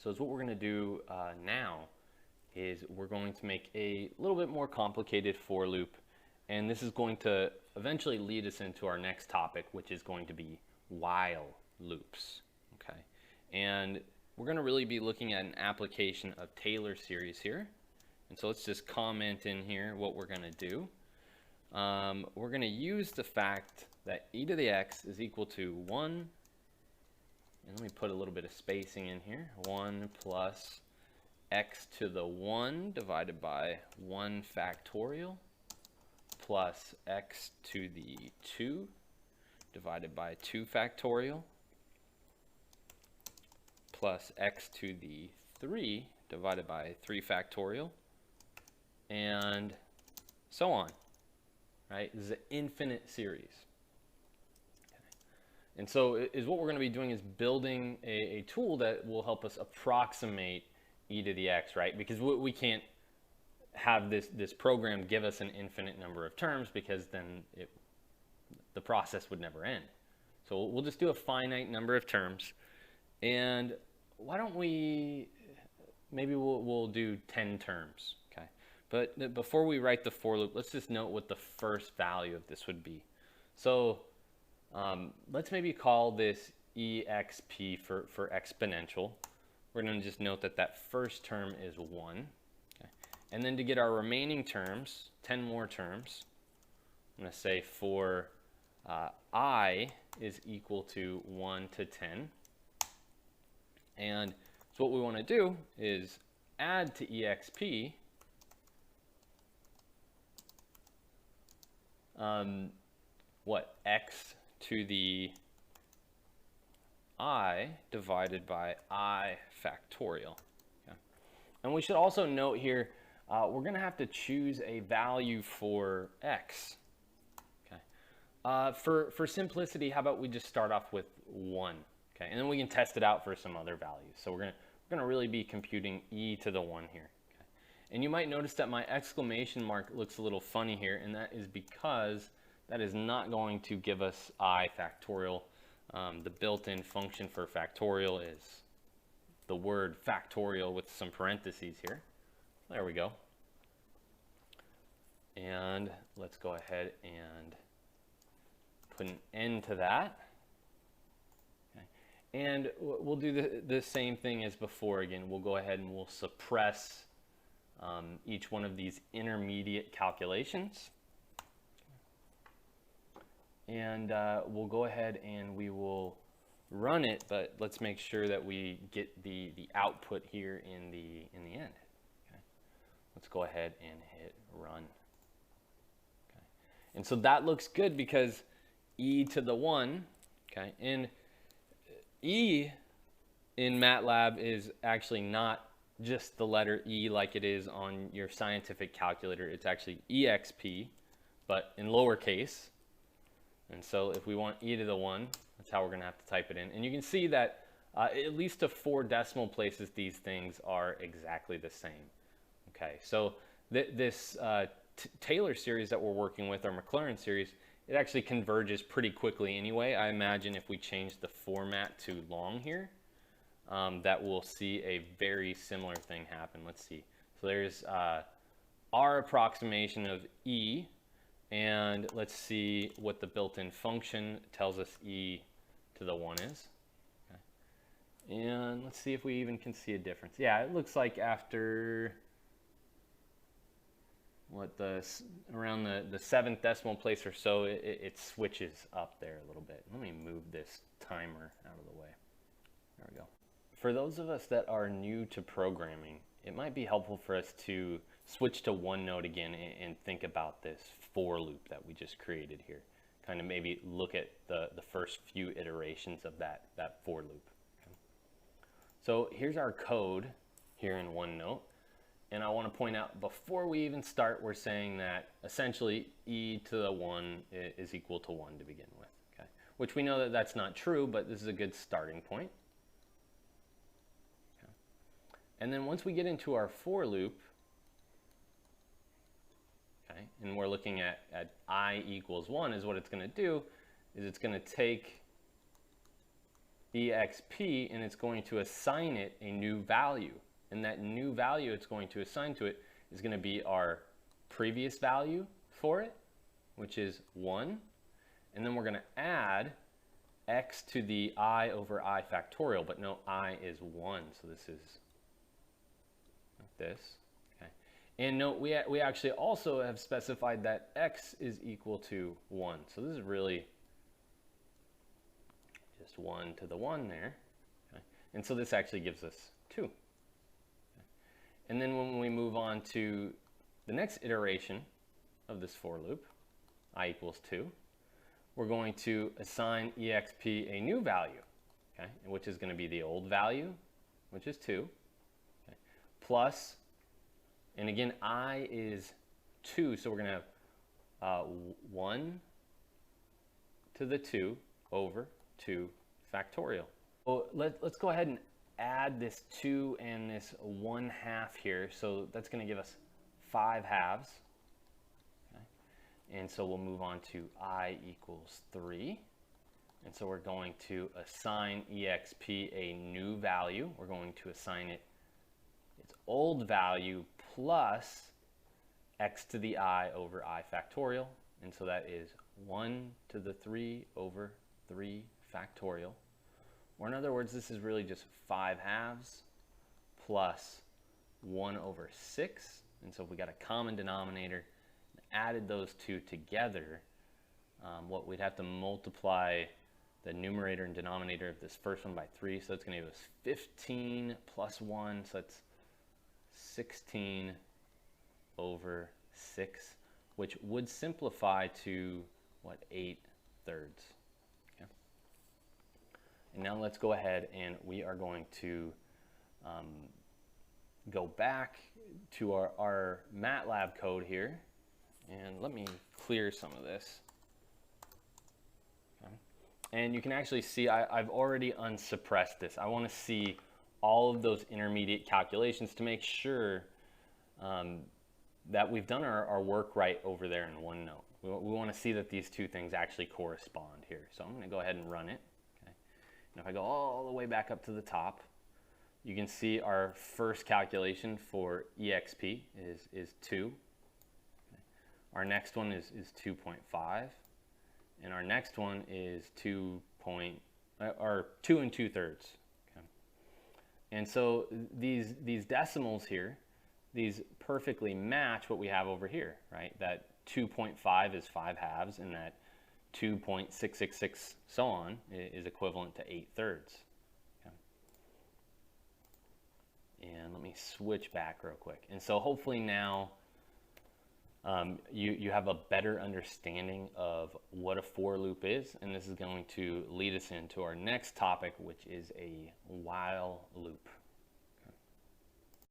So what we're going to do now is we're going to make a little bit more complicated for loop, and this is going to eventually lead us into our next topic, which is going to be while loops. Okay, and we're going to really be looking at an application of Taylor series here. And so let's just comment in here what we're going to do. We're going to use the fact that e to the x is equal to 1, and let me put a little bit of spacing in here, 1 plus x to the 1 divided by 1 factorial plus x to the 2 divided by 2 factorial plus x to the 3 divided by 3 factorial, and so on, right? This is an infinite series. Okay. And so what we're going to be doing is building a tool that will help us approximate e to the x, right? Because we can't have this program give us an infinite number of terms, because then the process would never end. So we'll just do a finite number of terms, and why don't we, maybe we'll do 10 terms, okay? But before we write the for loop, let's just note what the first value of this would be. So let's maybe call this exp for exponential. We're going to just note that that first term is 1. Okay? And then to get our remaining terms, 10 more terms, I'm going to say for I is equal to 1 to 10. And so what we want to do is add to exp x to the I divided by I factorial. Okay. And we should also note here, we're going to have to choose a value for x. Okay. For simplicity, how about we just start off with 1? Okay, and then we can test it out for some other values. So we're gonna really be computing e to the 1 here. Okay. And you might notice that my exclamation mark looks a little funny here, and that is because that is not going to give us I factorial. The built-in function for factorial is the word factorial with some parentheses here. There we go. And let's go ahead and put an end to that. And we'll do the same thing as before again. We'll go ahead and we'll suppress each one of these intermediate calculations. And we'll go ahead and we will run it, but let's make sure that we get the output here in the end. Okay. Let's go ahead and hit run. Okay. And so that looks good because e to the 1, okay, and E in MATLAB is actually not just the letter E like it is on your scientific calculator. It's actually EXP, but in lowercase. And so if we want e to the 1, that's how we're going to have to type it in. And you can see that at least to 4 decimal places, these things are exactly the same. Okay, so this Taylor series that we're working with, or Maclaurin series, it actually converges pretty quickly anyway. I imagine if we change the format to long here, that we'll see a very similar thing happen. Let's see. So there's our approximation of e, and let's see what the built-in function tells us e to the 1 is. Okay. And let's see if we even can see a difference. Yeah, it looks like after around the 7th decimal place or so, it switches up there a little bit. Let me move this timer out of the way. There we go. For those of us that are new to programming, it might be helpful for us to switch to OneNote again and think about this for loop that we just created here. Kind of maybe look at the first few iterations of that for loop. Okay. So here's our code here in OneNote. And I want to point out, before we even start, we're saying that essentially e to the 1 is equal to 1 to begin with. Okay? Which we know that that's not true, but this is a good starting point. Okay. And then once we get into our for loop, okay, and we're looking at I equals 1, is what it's going to do is it's going to take exp, and it's going to assign it a new value. And that new value it's going to assign to it is going to be our previous value for it, which is 1. And then we're going to add x to the I over I factorial, but no, I is 1, so this is like this. Okay. And note, we actually also have specified that x is equal to 1. So this is really just 1 to the 1 there. Okay. And so this actually gives us 2. Okay. And then when we move on to the next iteration of this for loop, I equals 2, we're going to assign exp a new value, okay, which is going to be the old value, which is 2, okay, plus, and again, I is 2, so we're going to have 1 to the 2 over 2 factorial. Well, let's go ahead and add this 2 and this 1/2 here, so that's going to give us 5 halves. And so we'll move on to I equals 3. And so we're going to assign exp a new value. We're going to assign it its old value plus x to the I over I factorial. And so that is 1 to the 3 over 3 factorial. Or in other words, this is really just 5 halves plus 1 over 6. And so if we got a common denominator, added those two together, what we'd have to multiply the numerator and denominator of this first one by 3, so it's going to give us 15 plus 1, so that's 16 over 6, which would simplify to, what, 8/3. Okay. And now let's go ahead and we are going to go back to our MATLAB code here. And let me clear some of this. Okay. And you can actually see I've already unsuppressed this. I want to see all of those intermediate calculations to make sure that we've done our work right over there in OneNote. We want to see that these two things actually correspond here. So I'm going to go ahead and run it. Okay. And if I go all the way back up to the top, you can see our first calculation for exp is 2. Our next one is 2.5, and our next one is 2 2 2/3. Okay. And so these decimals here, these perfectly match what we have over here, right? That 2.5 is 5 halves, and that 2.666 so on is equivalent to 8/3. Okay. And let me switch back real quick. And so hopefully now you have a better understanding of what a for loop is, and this is going to lead us into our next topic, which is a while loop.